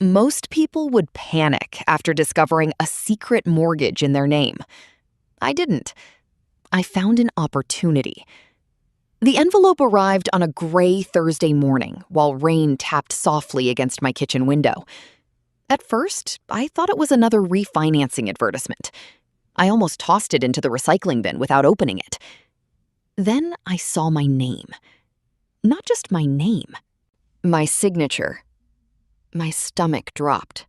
Most people would panic after discovering a secret mortgage in their name. I didn't. I found an opportunity. The envelope arrived on a gray Thursday morning while rain tapped softly against my kitchen window. At first, I thought it was another refinancing advertisement. I almost tossed it into the recycling bin without opening it. Then I saw my name. Not just my name. My signature. My stomach dropped.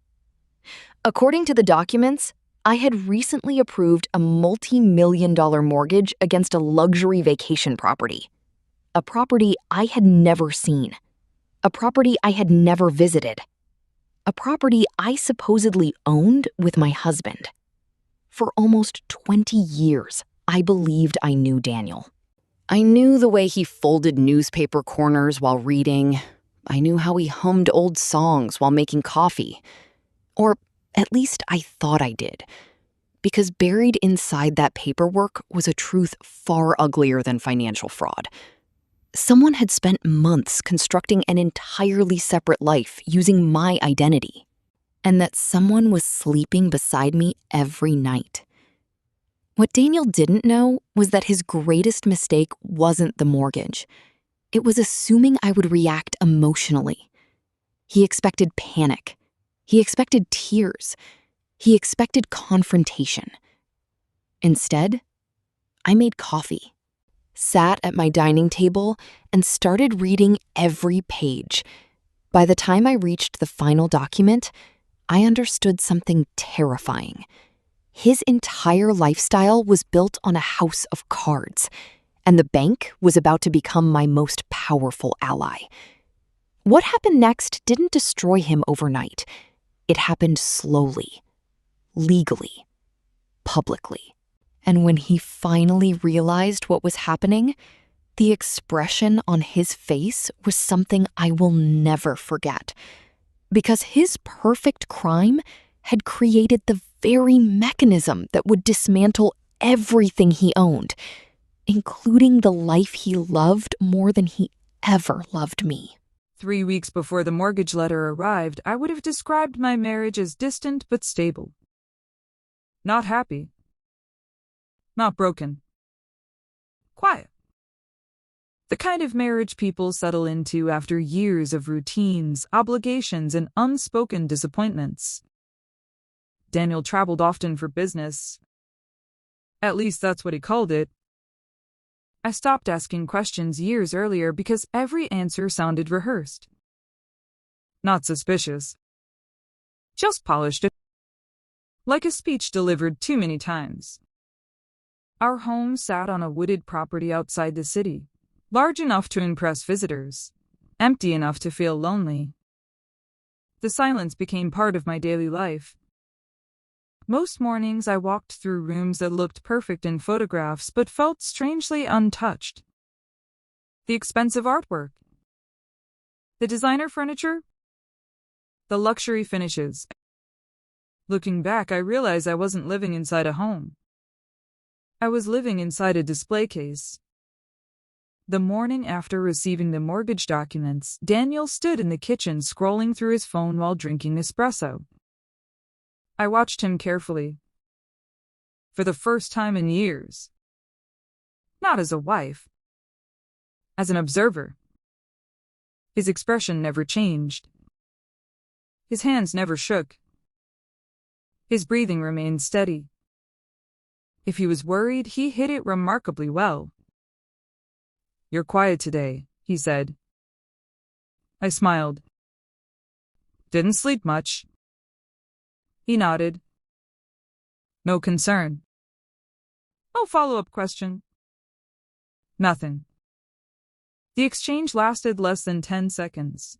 According to the documents, I had recently approved a multi-million-dollar mortgage against a luxury vacation property. A property I had never seen. A property I had never visited. A property I supposedly owned with my husband. For almost 20 years, I believed I knew Daniel. I knew the way he folded newspaper corners while reading. I knew how he hummed old songs while making coffee. Or at least I thought I did. Because buried inside that paperwork was a truth far uglier than financial fraud. Someone had spent months constructing an entirely separate life using my identity. And that someone was sleeping beside me every night. What Daniel didn't know was that his greatest mistake wasn't the mortgage. It was assuming I would react emotionally. He expected panic. He expected tears. He expected confrontation. Instead, I made coffee, sat at my dining table, and started reading every page. By the time I reached the final document, I understood something terrifying. His entire lifestyle was built on a house of cards, and the bank was about to become my most powerful ally. What happened next didn't destroy him overnight. It happened slowly, legally, publicly. And when he finally realized what was happening, the expression on his face was something I will never forget. Because his perfect crime had created the very mechanism that would dismantle everything he owned, including the life he loved more than he ever loved me. 3 weeks before the mortgage letter arrived, I would have described my marriage as distant but stable. Not happy. Not broken. Quiet. The kind of marriage people settle into after years of routines, obligations, and unspoken disappointments. Daniel traveled often for business. At least that's what he called it. I stopped asking questions years earlier because every answer sounded rehearsed. Not suspicious. Just polished, like a speech delivered too many times. Our home sat on a wooded property outside the city, large enough to impress visitors, empty enough to feel lonely. The silence became part of my daily life. Most mornings I walked through rooms that looked perfect in photographs but felt strangely untouched. The expensive artwork. The designer furniture. The luxury finishes. Looking back, I realized I wasn't living inside a home. I was living inside a display case. The morning after receiving the mortgage documents, Daniel stood in the kitchen scrolling through his phone while drinking espresso. I watched him carefully. For the first time in years. Not as a wife. As an observer. His expression never changed. His hands never shook. His breathing remained steady. If he was worried, he hid it remarkably well. "You're quiet today," he said. I smiled. "Didn't sleep much." He nodded. "No concern." "No follow-up question." Nothing. The exchange lasted less than 10 seconds.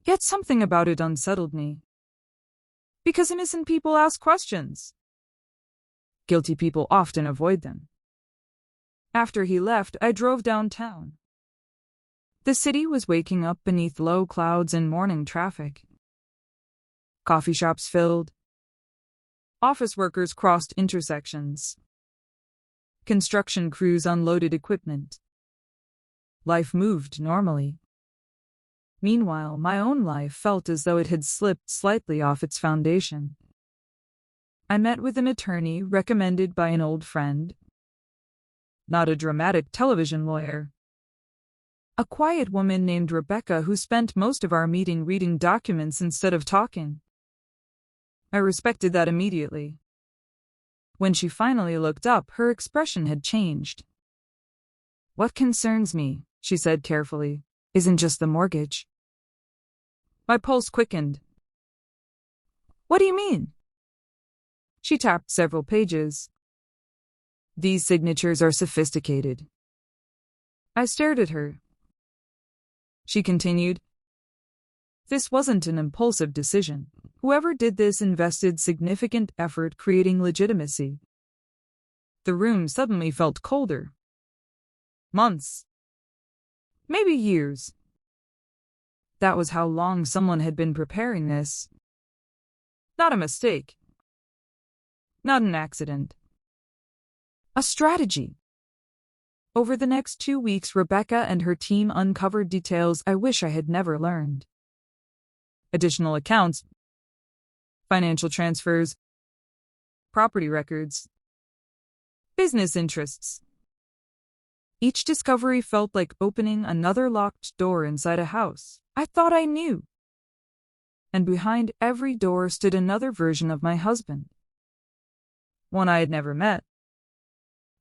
Yet something about it unsettled me. Because innocent people ask questions. Guilty people often avoid them. After he left, I drove downtown. The city was waking up beneath low clouds and morning traffic. Coffee shops filled. Office workers crossed intersections. Construction crews unloaded equipment. Life moved normally. Meanwhile, my own life felt as though it had slipped slightly off its foundation. I met with an attorney recommended by an old friend. Not a dramatic television lawyer. A quiet woman named Rebecca who spent most of our meeting reading documents instead of talking. I respected that immediately. When she finally looked up, her expression had changed. "What concerns me," she said carefully, "isn't just the mortgage." My pulse quickened. "What do you mean?" She tapped several pages. "These signatures are sophisticated." I stared at her. She continued, "This wasn't an impulsive decision. Whoever did this invested significant effort creating legitimacy." The room suddenly felt colder. Months. Maybe years. That was how long someone had been preparing this. Not a mistake. Not an accident. A strategy. Over the next 2 weeks, Rebecca and her team uncovered details I wish I had never learned. Additional accounts, financial transfers, property records, business interests. Each discovery felt like opening another locked door inside a house I thought I knew. And behind every door stood another version of my husband. One I had never met.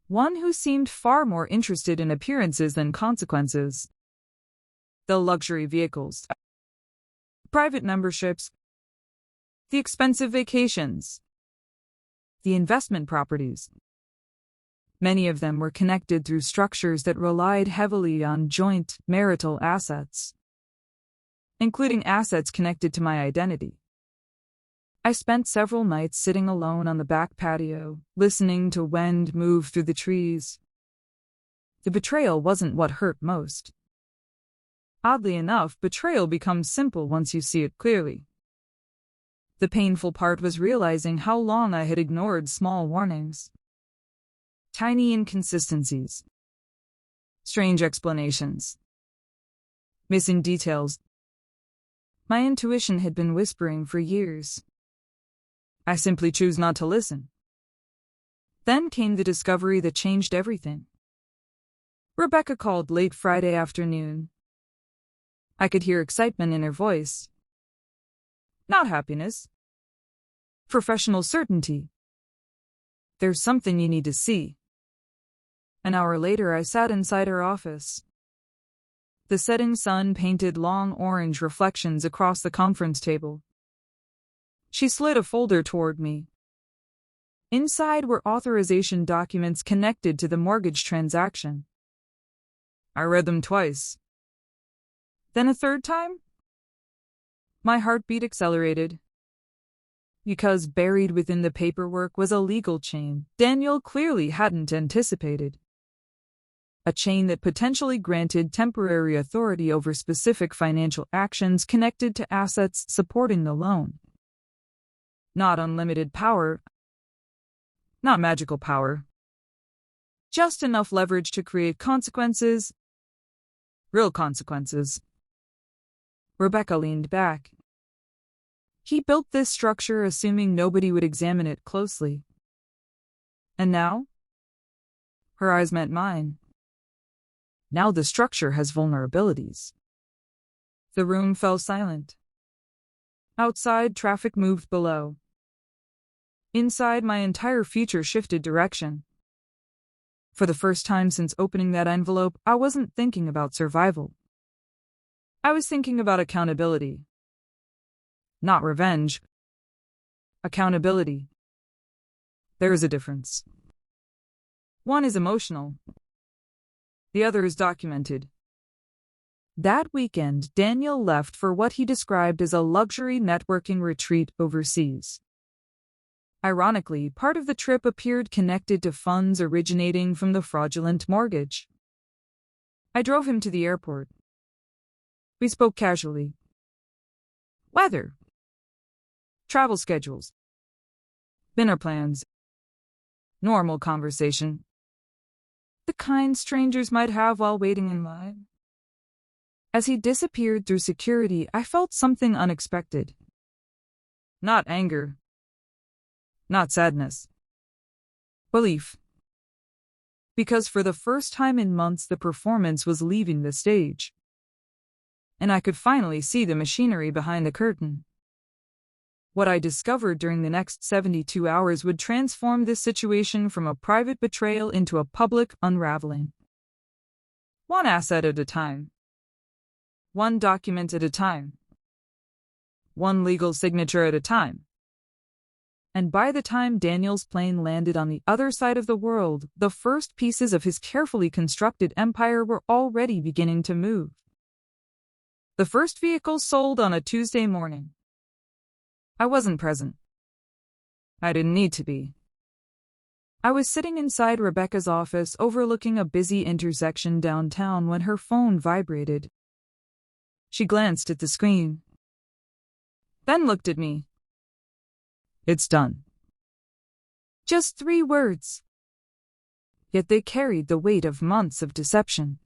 One who seemed far more interested in appearances than consequences. The luxury vehicles, private memberships, the expensive vacations, the investment properties. Many of them were connected through structures that relied heavily on joint marital assets, including assets connected to my identity. I spent several nights sitting alone on the back patio, listening to wind move through the trees. The betrayal wasn't what hurt most. Oddly enough, betrayal becomes simple once you see it clearly. The painful part was realizing how long I had ignored small warnings. Tiny inconsistencies. Strange explanations. Missing details. My intuition had been whispering for years. I simply chose not to listen. Then came the discovery that changed everything. Rebecca called late Friday afternoon. I could hear excitement in her voice. Not happiness. Professional certainty. "There's something you need to see." An hour later, I sat inside her office. The setting sun painted long orange reflections across the conference table. She slid a folder toward me. Inside were authorization documents connected to the mortgage transaction. I read them twice. Then a third time? My heartbeat accelerated. Because buried within the paperwork was a legal chain Daniel clearly hadn't anticipated. A chain that potentially granted temporary authority over specific financial actions connected to assets supporting the loan. Not unlimited power. Not magical power. Just enough leverage to create consequences. Real consequences. Rebecca leaned back. He built this structure assuming nobody would examine it closely. And now? Her eyes met mine. Now the structure has vulnerabilities. The room fell silent. Outside, traffic moved below. Inside, my entire future shifted direction. For the first time since opening that envelope, I wasn't thinking about survival. I was thinking about accountability. Not revenge. Accountability. There is a difference. One is emotional. The other is documented. That weekend, Daniel left for what he described as a luxury networking retreat overseas. Ironically, part of the trip appeared connected to funds originating from the fraudulent mortgage. I drove him to the airport. We spoke casually. Weather. Travel schedules. Dinner plans. Normal conversation. The kind strangers might have while waiting in line. As he disappeared through security, I felt something unexpected. Not anger. Not sadness. Relief. Because for the first time in months the performance was leaving the stage. And I could finally see the machinery behind the curtain. What I discovered during the next 72 hours would transform this situation from a private betrayal into a public unraveling. One asset at a time. One document at a time. One legal signature at a time. And by the time Daniel's plane landed on the other side of the world, the first pieces of his carefully constructed empire were already beginning to move. The first vehicle sold on a Tuesday morning. I wasn't present. I didn't need to be. I was sitting inside Rebecca's office overlooking a busy intersection downtown when her phone vibrated. She glanced at the screen, then looked at me. It's done. Just 3 words. Yet they carried the weight of months of deception.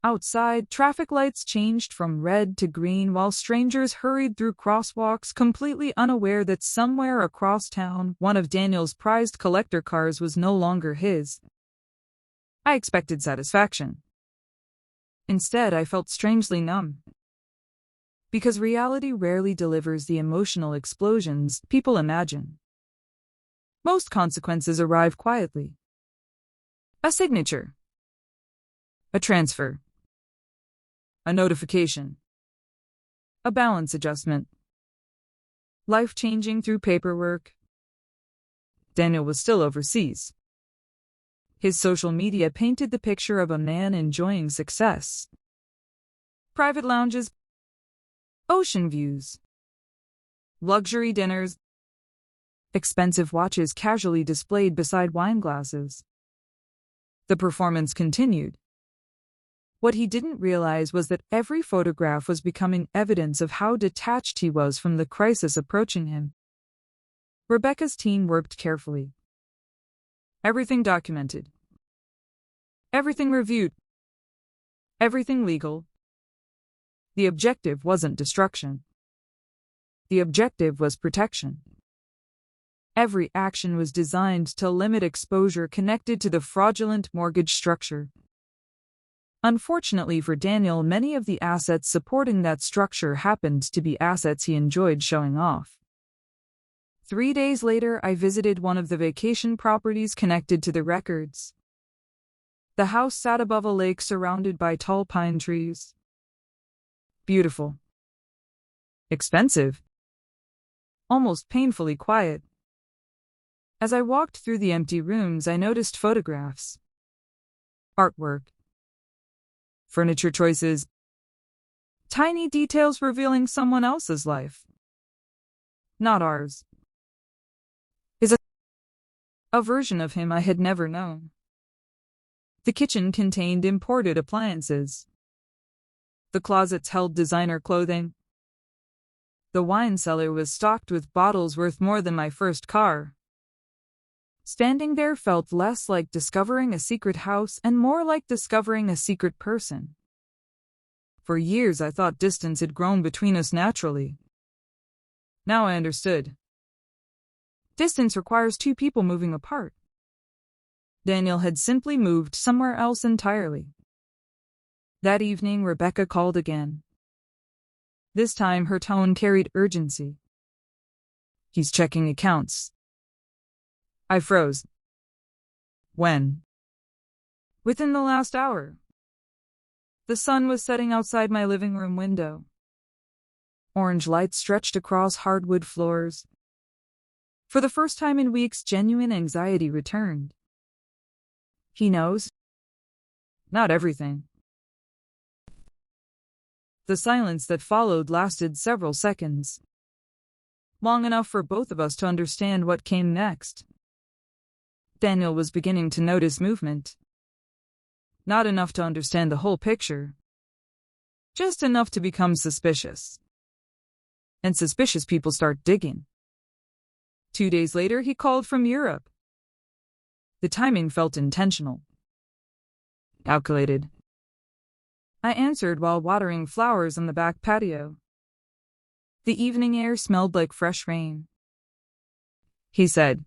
Outside, traffic lights changed from red to green while strangers hurried through crosswalks, completely unaware that somewhere across town, one of Daniel's prized collector cars was no longer his. I expected satisfaction. Instead, I felt strangely numb. Because reality rarely delivers the emotional explosions people imagine. Most consequences arrive quietly. A signature. A transfer. A notification. A balance adjustment. Life changing through paperwork. Daniel was still overseas. His social media painted the picture of a man enjoying success. Private lounges, ocean views, luxury dinners, expensive watches casually displayed beside wine glasses. The performance continued. What he didn't realize was that every photograph was becoming evidence of how detached he was from the crisis approaching him. Rebecca's team worked carefully. Everything documented. Everything reviewed. Everything legal. The objective wasn't destruction. The objective was protection. Every action was designed to limit exposure connected to the fraudulent mortgage structure. Unfortunately for Daniel, many of the assets supporting that structure happened to be assets he enjoyed showing off. 3 days later, I visited one of the vacation properties connected to the records. The house sat above a lake surrounded by tall pine trees. Beautiful. Expensive. Almost painfully quiet. As I walked through the empty rooms, I noticed photographs. Artwork. Furniture choices. Tiny details revealing someone else's life. Not ours. A version of him I had never known. The kitchen contained imported appliances. The closets held designer clothing. The wine cellar was stocked with bottles worth more than my first car. Standing there felt less like discovering a secret house and more like discovering a secret person. For years I thought distance had grown between us naturally. Now I understood. Distance requires 2 people moving apart. Daniel had simply moved somewhere else entirely. That evening, Rebecca called again. This time, her tone carried urgency. He's checking accounts. I froze. When? Within the last hour. The sun was setting outside my living room window. Orange lights stretched across hardwood floors. For the first time in weeks, genuine anxiety returned. He knows. Not everything. The silence that followed lasted several seconds. Long enough for both of us to understand what came next. Daniel was beginning to notice movement. Not enough to understand the whole picture. Just enough to become suspicious. And suspicious people start digging. 2 days later, he called from Europe. The timing felt intentional. Calculated. I answered while watering flowers on the back patio. The evening air smelled like fresh rain. He said.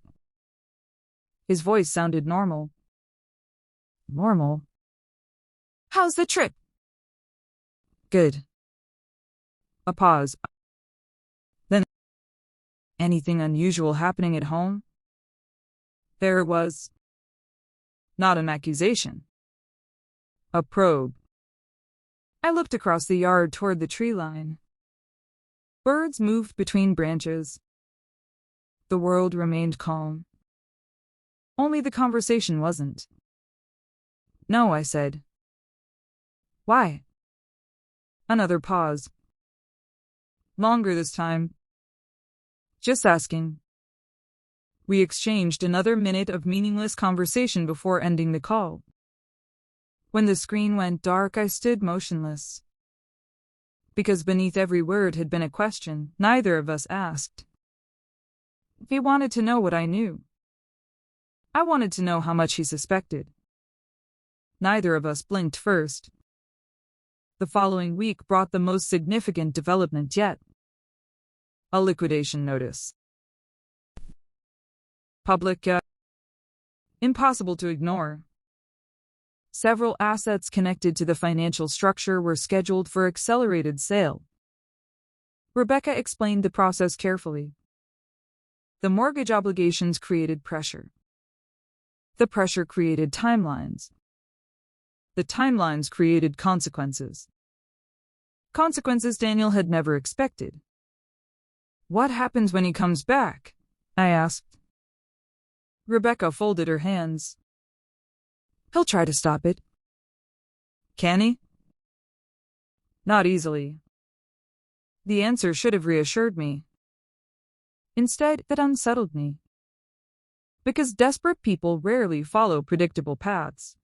His voice sounded normal. Normal? How's the trip? Good. A pause. Then, anything unusual happening at home? There it was. Not an accusation. A probe. I looked across the yard toward the tree line. Birds moved between branches. The world remained calm. Only the conversation wasn't. No, I said. Why? Another pause. Longer this time. Just asking. We exchanged another minute of meaningless conversation before ending the call. When the screen went dark, I stood motionless. Because beneath every word had been a question neither of us asked. He wanted to know what I knew. I wanted to know how much he suspected. Neither of us blinked first. The following week brought the most significant development yet. A liquidation notice. Public, impossible to ignore. Several assets connected to the financial structure were scheduled for accelerated sale. Rebecca explained the process carefully. The mortgage obligations created pressure. The pressure created timelines. The timelines created consequences. Consequences Daniel had never expected. What happens when he comes back? I asked. Rebecca folded her hands. He'll try to stop it. Can he? Not easily. The answer should have reassured me. Instead, it unsettled me. Because desperate people rarely follow predictable paths.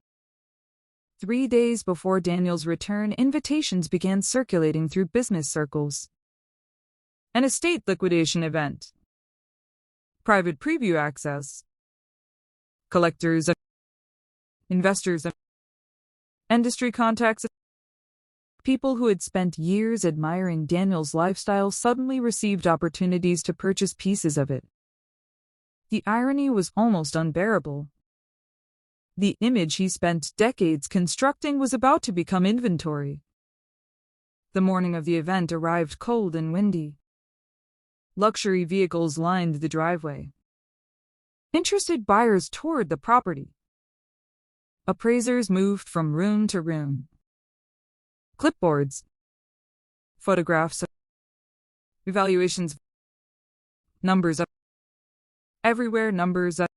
3 days before Daniel's return, invitations began circulating through business circles. An estate liquidation event. Private preview access. Collectors, investors, industry contacts. People who had spent years admiring Daniel's lifestyle suddenly received opportunities to purchase pieces of it. The irony was almost unbearable. The image he spent decades constructing was about to become inventory. The morning of the event arrived cold and windy. Luxury vehicles lined the driveway. Interested buyers toured the property. Appraisers moved from room to room. Clipboards. Photographs. Evaluations. Numbers up. Everywhere numbers up.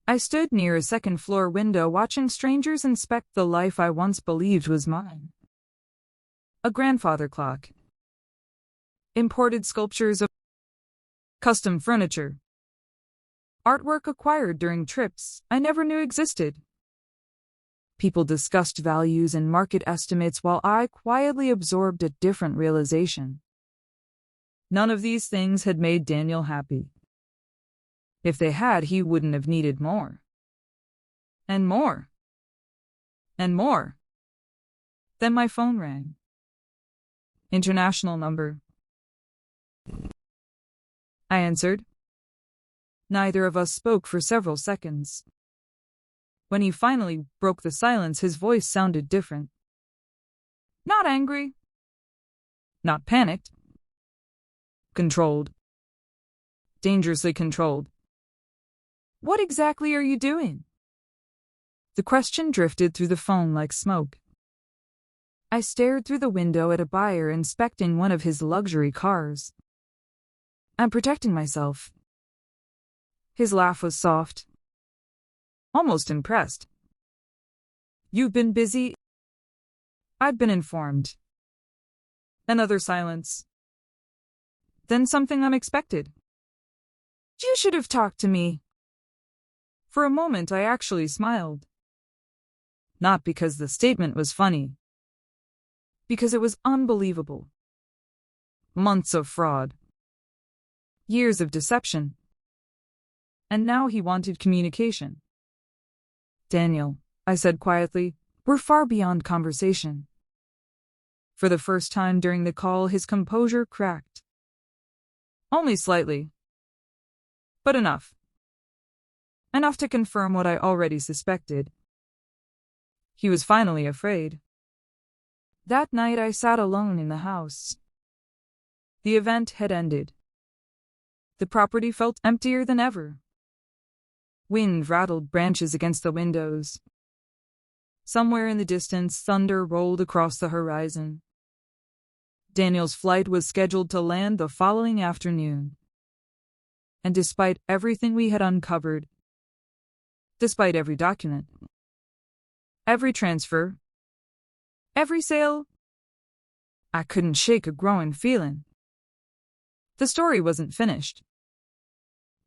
I stood near a second-floor window watching strangers inspect the life I once believed was mine. A grandfather clock. Imported sculptures of custom furniture. Artwork acquired during trips I never knew existed. People discussed values and market estimates while I quietly absorbed a different realization. None of these things had made Daniel happy. If they had, he wouldn't have needed more. And more. And more. Then my phone rang. International number. I answered. Neither of us spoke for several seconds. When he finally broke the silence, his voice sounded different. Not angry. Not panicked. Controlled. Dangerously controlled. What exactly are you doing? The question drifted through the phone like smoke. I stared through the window at a buyer inspecting one of his luxury cars. I'm protecting myself. His laugh was soft. Almost impressed. You've been busy? I've been informed. Another silence. Then something unexpected. You should have talked to me. For a moment I actually smiled. Not because the statement was funny. Because it was unbelievable. Months of fraud. Years of deception. And now he wanted communication. Daniel, I said quietly, we're far beyond conversation. For the first time during the call, his composure cracked. Only slightly. But enough. Enough to confirm what I already suspected. He was finally afraid. That night I sat alone in the house. The event had ended. The property felt emptier than ever. Wind rattled branches against the windows. Somewhere in the distance, thunder rolled across the horizon. Daniel's flight was scheduled to land the following afternoon. And despite everything we had uncovered, despite every document, every transfer, every sale, I couldn't shake a growing feeling. The story wasn't finished.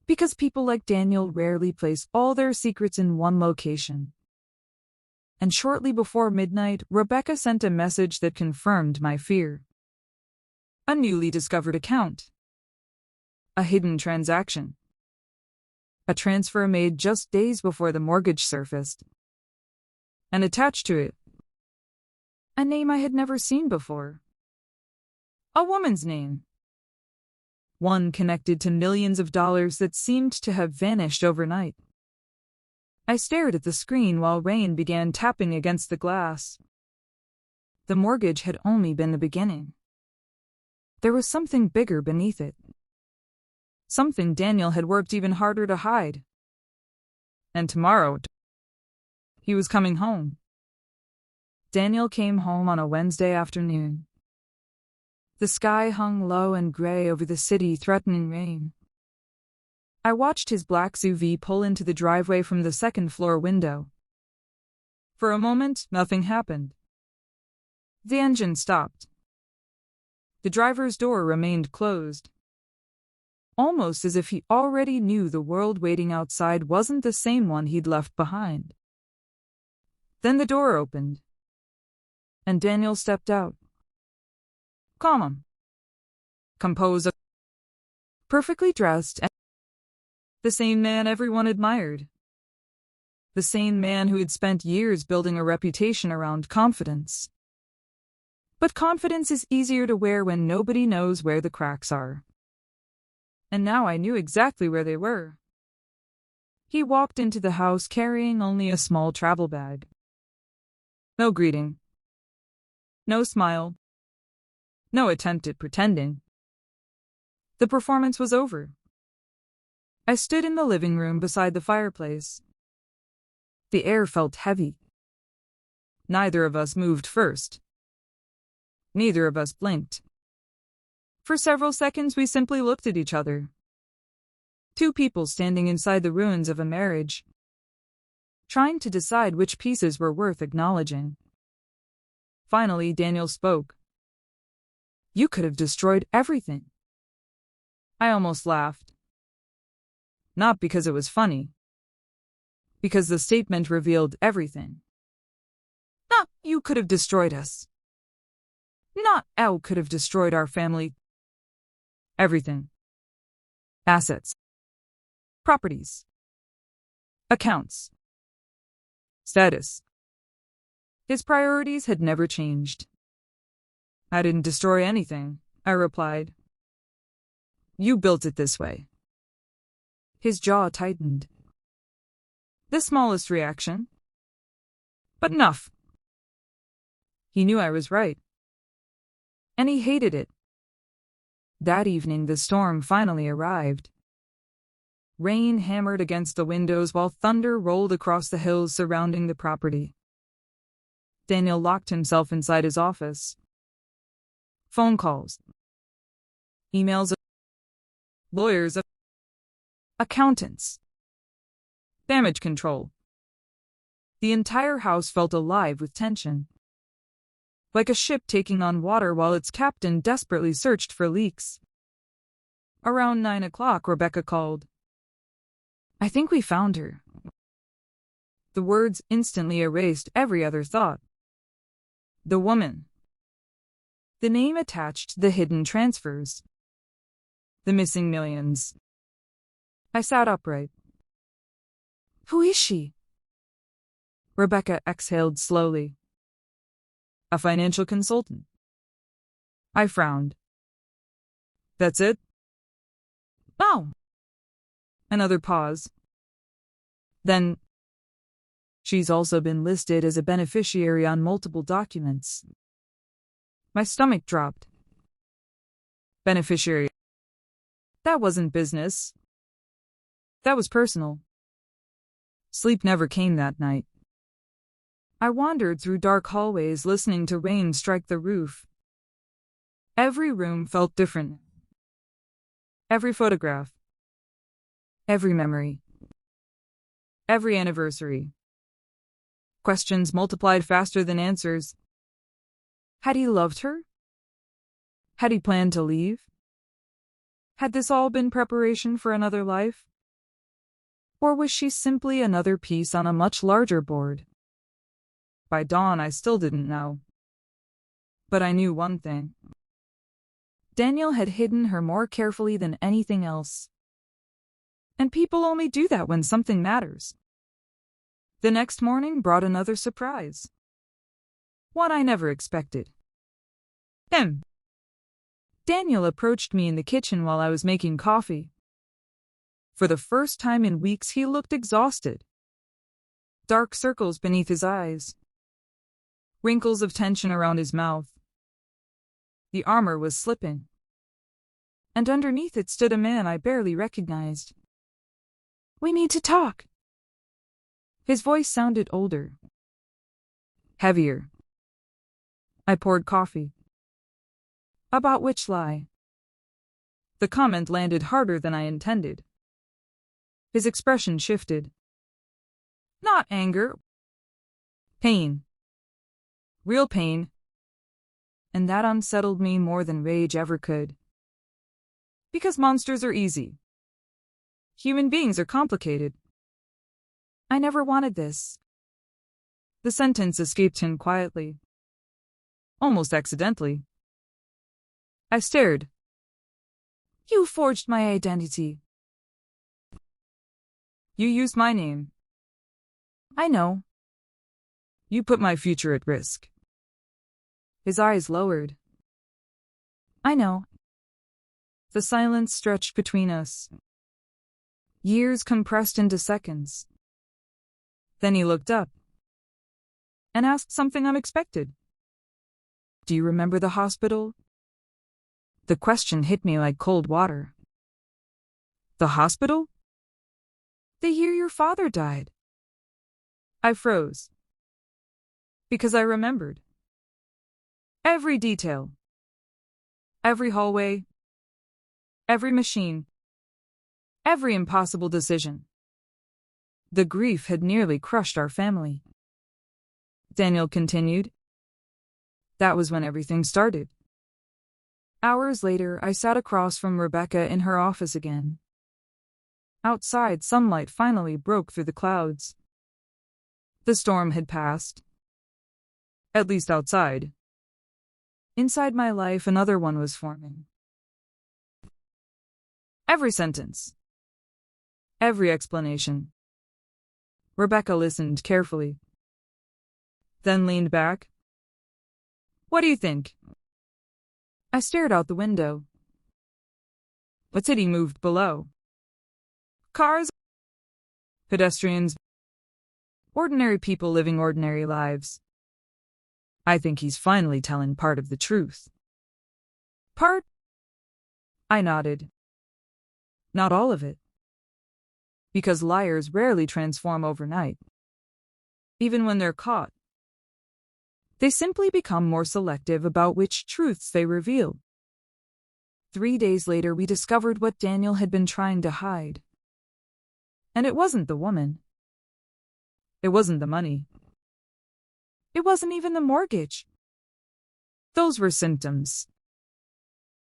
Because people like Daniel rarely place all their secrets in one location. And shortly before midnight, Rebecca sent a message that confirmed my fear. A newly discovered account. A hidden transaction. A transfer made just days before the mortgage surfaced. And attached to it, a name I had never seen before. A woman's name. One connected to millions of dollars that seemed to have vanished overnight. I stared at the screen while rain began tapping against the glass. The mortgage had only been the beginning. There was something bigger beneath it. Something Daniel had worked even harder to hide. And tomorrow, he was coming home. Daniel came home on a Wednesday afternoon. The sky hung low and gray over the city, threatening rain. I watched his black SUV pull into the driveway from the second-floor window. For a moment, nothing happened. The engine stopped. The driver's door remained closed. Almost as if he already knew the world waiting outside wasn't the same one he'd left behind. Then the door opened, and Daniel stepped out. Calm, composed, perfectly dressed, and the same man everyone admired. The same man who had spent years building a reputation around confidence. But confidence is easier to wear when nobody knows where the cracks are. And now I knew exactly where they were. He walked into the house carrying only a small travel bag. No greeting. No smile. No attempt at pretending. The performance was over. I stood in the living room beside the fireplace. The air felt heavy. Neither of us moved first. Neither of us blinked. For several seconds we simply looked at each other. Two people standing inside the ruins of a marriage, trying to decide which pieces were worth acknowledging. Finally, Daniel spoke. You could have destroyed everything. I almost laughed. Not because it was funny. Because the statement revealed everything. Not you could have destroyed us. Not Al could have destroyed our family. Everything. Assets. Properties. Accounts. Status. His priorities had never changed. I didn't destroy anything, I replied. You built it this way. His jaw tightened. The smallest reaction. But enough. He knew I was right. And he hated it. That evening the storm finally arrived. Rain hammered against the windows while thunder rolled across the hills surrounding the property. Daniel locked himself inside his office. Phone calls. Emails. Lawyers. Accountants. Damage control. The entire house felt alive with tension. Like a ship taking on water while its captain desperately searched for leaks. Around 9 o'clock, Rebecca called. I think we found her. The words instantly erased every other thought. The woman. The name attached to the hidden transfers. The missing millions. I sat upright. Who is she? Rebecca exhaled slowly. A financial consultant. I frowned. That's it? No. Another pause. Then, she's also been listed as a beneficiary on multiple documents. My stomach dropped. Beneficiary. That wasn't business. That was personal. Sleep never came that night. I wandered through dark hallways listening to rain strike the roof. Every room felt different. Every photograph. Every memory. Every anniversary. Questions multiplied faster than answers. Had he loved her? Had he planned to leave? Had this all been preparation for another life? Or was she simply another piece on a much larger board? By dawn, I still didn't know. But I knew one thing. Daniel had hidden her more carefully than anything else. And people only do that when something matters. The next morning brought another surprise. One I never expected. Daniel approached me in the kitchen while I was making coffee. For the first time in weeks, he looked exhausted. Dark circles beneath his eyes. Wrinkles of tension around his mouth. The armor was slipping. And underneath it stood a man I barely recognized. "We need to talk." His voice sounded older. Heavier. I poured coffee. About which lie? The comment landed harder than I intended. His expression shifted. Not anger. Pain. Real pain. And that unsettled me more than rage ever could. Because monsters are easy. Human beings are complicated. I never wanted this. The sentence escaped him quietly. Almost accidentally. I stared. You forged my identity. You used my name. I know. You put my future at risk. His eyes lowered. I know. The silence stretched between us. Years compressed into seconds. Then he looked up and asked something unexpected. Do you remember the hospital? The question hit me like cold water. The hospital? The year your father died. I froze. Because I remembered. Every detail. Every hallway. Every machine. Every impossible decision. The grief had nearly crushed our family. Daniel continued. That was when everything started. Hours later, I sat across from Rebecca in her office again. Outside, sunlight finally broke through the clouds. The storm had passed. At least outside. Inside my life, another one was forming. Every sentence. Every explanation. Rebecca listened carefully. Then leaned back. What do you think? I stared out the window. A city moved below. Cars. Pedestrians. Ordinary people living ordinary lives. I think he's finally telling part of the truth. Part? I nodded. Not all of it. Because liars rarely transform overnight. Even when they're caught. They simply become more selective about which truths they reveal. 3 days later, we discovered what Daniel had been trying to hide. And it wasn't the woman. It wasn't the money. It wasn't even the mortgage. Those were symptoms.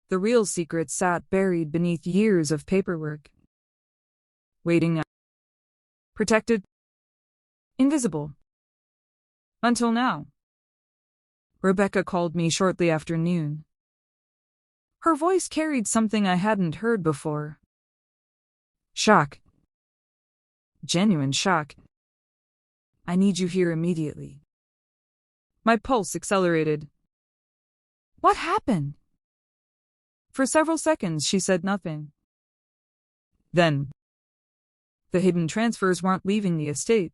The real secret sat buried beneath years of paperwork. Waiting. Protected. Invisible. Until now. Rebecca called me shortly after noon. Her voice carried something I hadn't heard before. Shock. Genuine shock. I need you here immediately. My pulse accelerated. What happened? For several seconds she said nothing. Then, the hidden transfers weren't leaving the estate.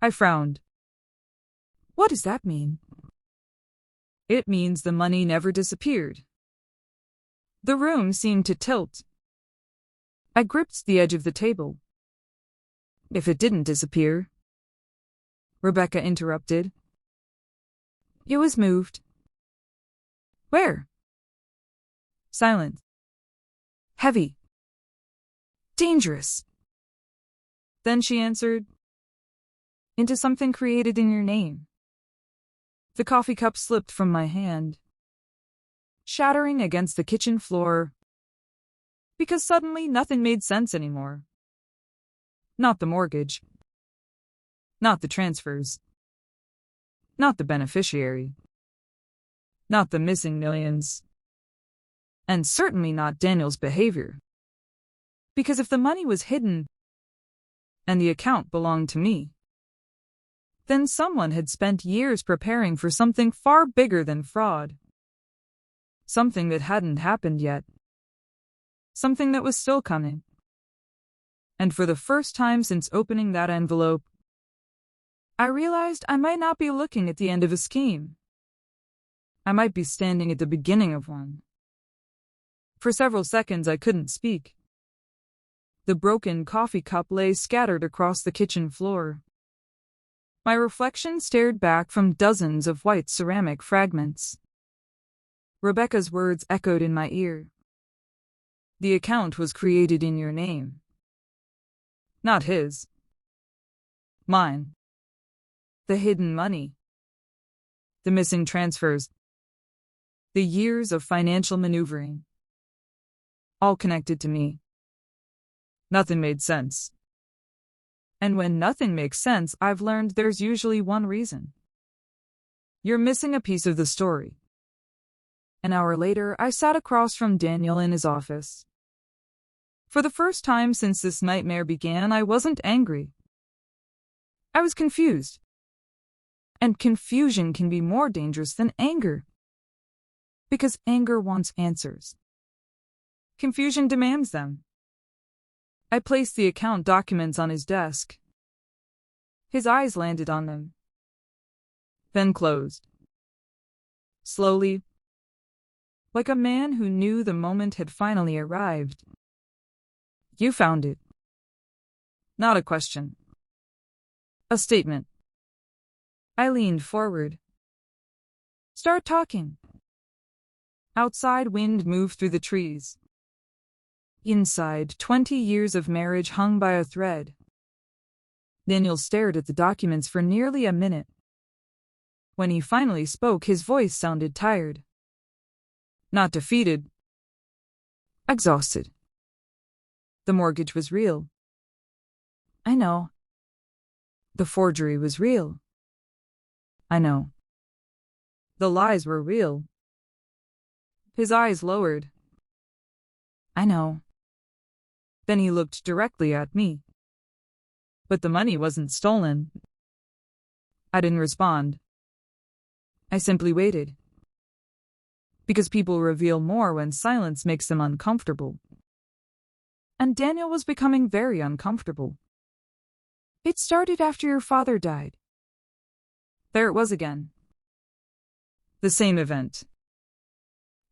I frowned. What does that mean? It means the money never disappeared. The room seemed to tilt. I gripped the edge of the table. If it didn't disappear, Rebecca interrupted. It was moved. Where? Silent. Heavy. Dangerous. Then she answered, into something created in your name. The coffee cup slipped from my hand, shattering against the kitchen floor, because suddenly nothing made sense anymore. Not the mortgage. Not the transfers. Not the beneficiary. Not the missing millions. And certainly not Daniel's behavior. Because if the money was hidden, and the account belonged to me, then someone had spent years preparing for something far bigger than fraud. Something that hadn't happened yet. Something that was still coming. And for the first time since opening that envelope, I realized I might not be looking at the end of a scheme. I might be standing at the beginning of one. For several seconds I couldn't speak. The broken coffee cup lay scattered across the kitchen floor. My reflection stared back from dozens of white ceramic fragments. Rebecca's words echoed in my ear. The account was created in your name. Not his. Mine. The hidden money. The missing transfers. The years of financial maneuvering. All connected to me. Nothing made sense. And when nothing makes sense, I've learned there's usually one reason. You're missing a piece of the story. An hour later, I sat across from Daniel in his office. For the first time since this nightmare began, I wasn't angry. I was confused. And confusion can be more dangerous than anger. Because anger wants answers. Confusion demands them. I placed the account documents on his desk. His eyes landed on them. Then closed. Slowly, like a man who knew the moment had finally arrived. You found it. Not a question. A statement. I leaned forward. Start talking. Outside, wind moved through the trees. Inside, 20 years of marriage hung by a thread. Daniel stared at the documents for nearly a minute. When he finally spoke, his voice sounded tired. Not defeated. Exhausted. The mortgage was real. I know. The forgery was real. I know. The lies were real. His eyes lowered. I know. Then he looked directly at me. But the money wasn't stolen. I didn't respond. I simply waited. Because people reveal more when silence makes them uncomfortable. And Daniel was becoming very uncomfortable. It started after your father died. There it was again. The same event.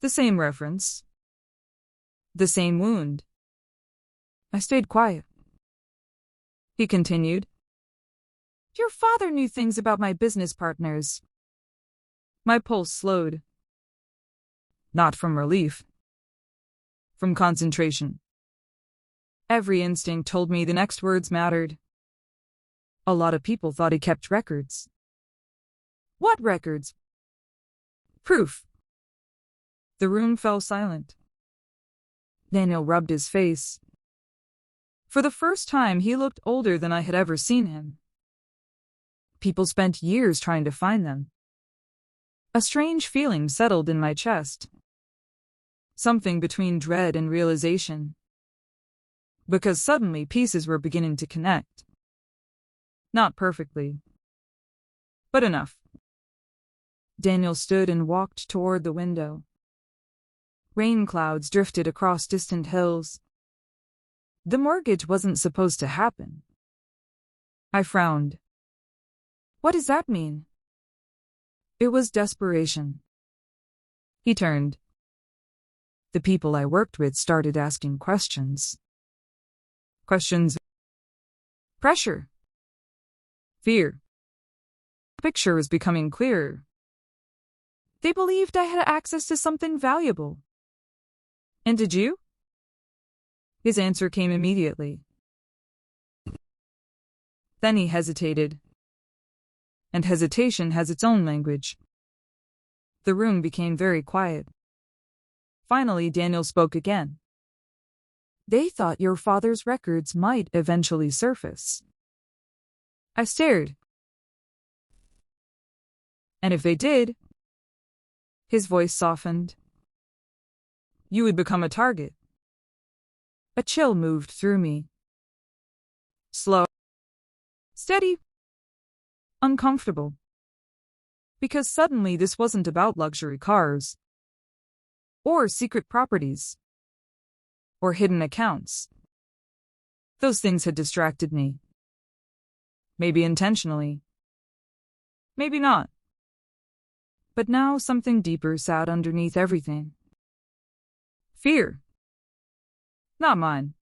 The same reference. The same wound. I stayed quiet. He continued. Your father knew things about my business partners. My pulse slowed. Not from relief. From concentration. Every instinct told me the next words mattered. A lot of people thought he kept records. What records? Proof. The room fell silent. Daniel rubbed his face. For the first time, he looked older than I had ever seen him. People spent years trying to find them. A strange feeling settled in my chest. Something between dread and realization. Because suddenly pieces were beginning to connect. Not perfectly, but enough. Daniel stood and walked toward the window. Rain clouds drifted across distant hills. The mortgage wasn't supposed to happen. I frowned. What does that mean? It was desperation. He turned. The people I worked with started asking questions. Questions. Pressure. Fear. The picture was becoming clearer. They believed I had access to something valuable. And did you? His answer came immediately. Then he hesitated. And hesitation has its own language. The room became very quiet. Finally, Daniel spoke again. They thought your father's records might eventually surface. I stared. And if they did, his voice softened, you would become a target. A chill moved through me. Slow, steady, uncomfortable. Because suddenly this wasn't about luxury cars, or secret properties, or hidden accounts. Those things had distracted me. Maybe intentionally. Maybe not. But now something deeper sat underneath everything. Fear. Not mine.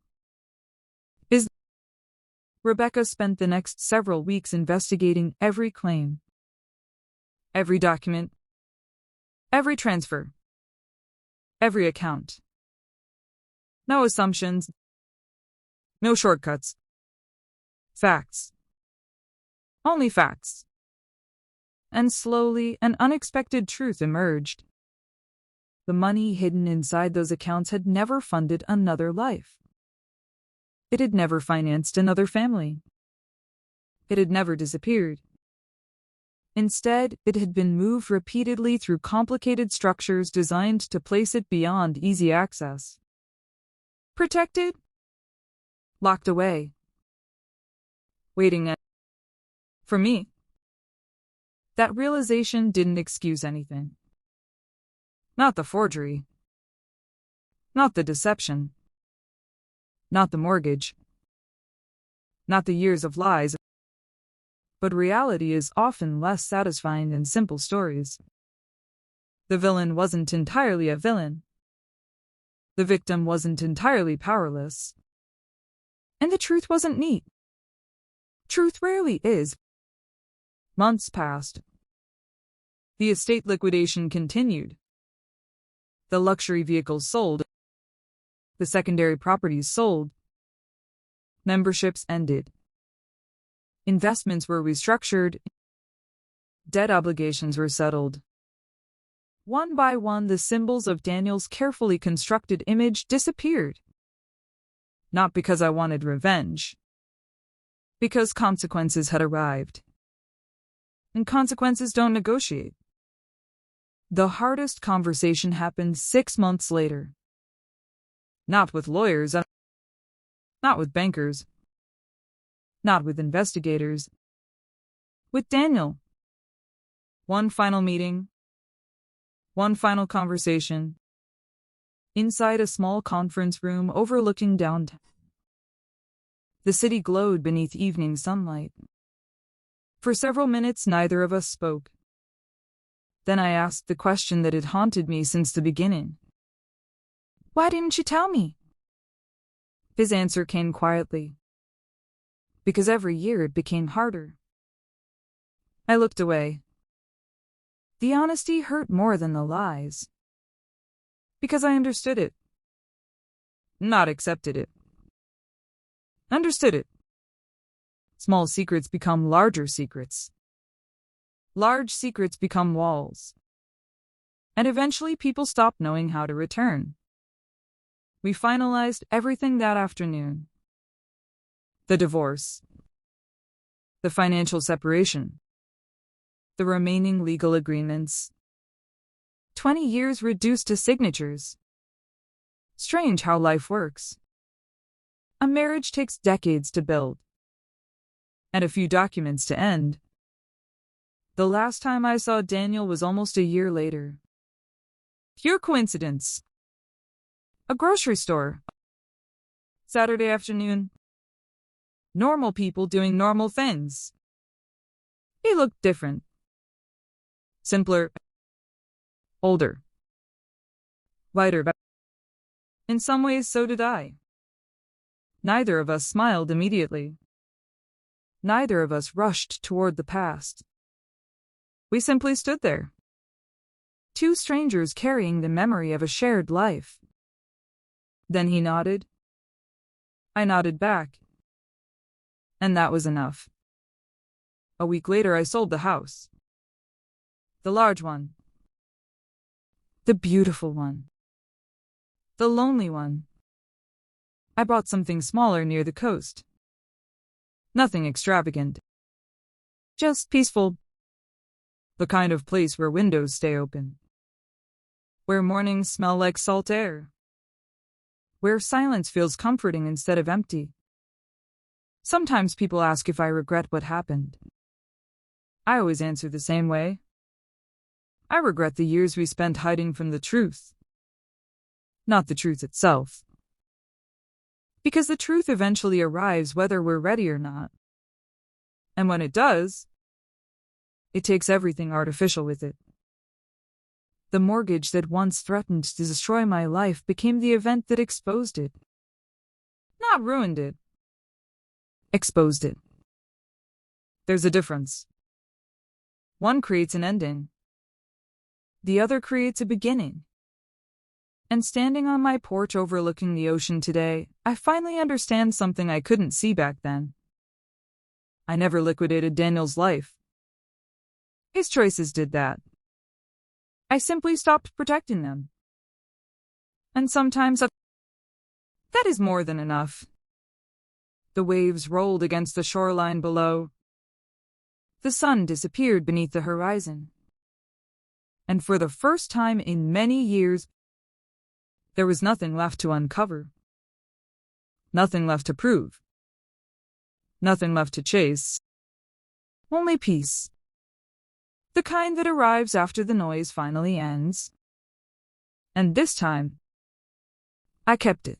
Rebecca spent the next several weeks investigating every claim, every document, every transfer, every account. No assumptions, no shortcuts. Facts. Only facts. And slowly, an unexpected truth emerged. The money hidden inside those accounts had never funded another life. It had never financed another family. It had never disappeared. Instead, it had been moved repeatedly through complicated structures designed to place it beyond easy access. Protected, locked away, waiting for me. That realization didn't excuse anything. Not the forgery. Not the deception. Not the mortgage. Not the years of lies. But reality is often less satisfying than simple stories. The villain wasn't entirely a villain. The victim wasn't entirely powerless. And the truth wasn't neat. Truth rarely is. Months passed. The estate liquidation continued. The luxury vehicles sold. The secondary properties sold. Memberships ended. Investments were restructured. Debt obligations were settled. One by one, the symbols of Daniel's carefully constructed image disappeared. Not because I wanted revenge. Because consequences had arrived. And consequences don't negotiate. The hardest conversation happened 6 months later. Not with lawyers, not with bankers, not with investigators. With Daniel. One final meeting. One final conversation. Inside a small conference room overlooking downtown. The city glowed beneath evening sunlight. For several minutes, neither of us spoke. Then I asked the question that had haunted me since the beginning. Why didn't you tell me? His answer came quietly. Because every year it became harder. I looked away. The honesty hurt more than the lies. Because I understood it. Not accepted it. Understood it. Small secrets become larger secrets. Large secrets become walls. And eventually people stop knowing how to return. We finalized everything that afternoon. The divorce. The financial separation. The remaining legal agreements. 20 years reduced to signatures. Strange how life works. A marriage takes decades to build. And a few documents to end. The last time I saw Daniel was almost a year later. Pure coincidence. A grocery store. Saturday afternoon. Normal people doing normal things. He looked different. Simpler. Older. Lighter. In some ways, so did I. Neither of us smiled immediately. Neither of us rushed toward the past. We simply stood there. Two strangers carrying the memory of a shared life. Then he nodded. I nodded back. And that was enough. A week later, I sold the house. The large one. The beautiful one. The lonely one. I bought something smaller near the coast. Nothing extravagant. Just peaceful. The kind of place where windows stay open. Where mornings smell like salt air. Where silence feels comforting instead of empty. Sometimes people ask if I regret what happened. I always answer the same way. I regret the years we spent hiding from the truth. Not the truth itself. Because the truth eventually arrives whether we're ready or not. And when it does, it takes everything artificial with it. The mortgage that once threatened to destroy my life became the event that exposed it. Not ruined it. Exposed it. There's a difference. One creates an ending. The other creates a beginning. And standing on my porch overlooking the ocean today, I finally understand something I couldn't see back then. I never liquidated Daniel's life. His choices did that. I simply stopped protecting them. And sometimes that is more than enough. The waves rolled against the shoreline below. The sun disappeared beneath the horizon. And for the first time in many years, there was nothing left to uncover. Nothing left to prove. Nothing left to chase. Only peace. The kind that arrives after the noise finally ends. And this time, I kept it.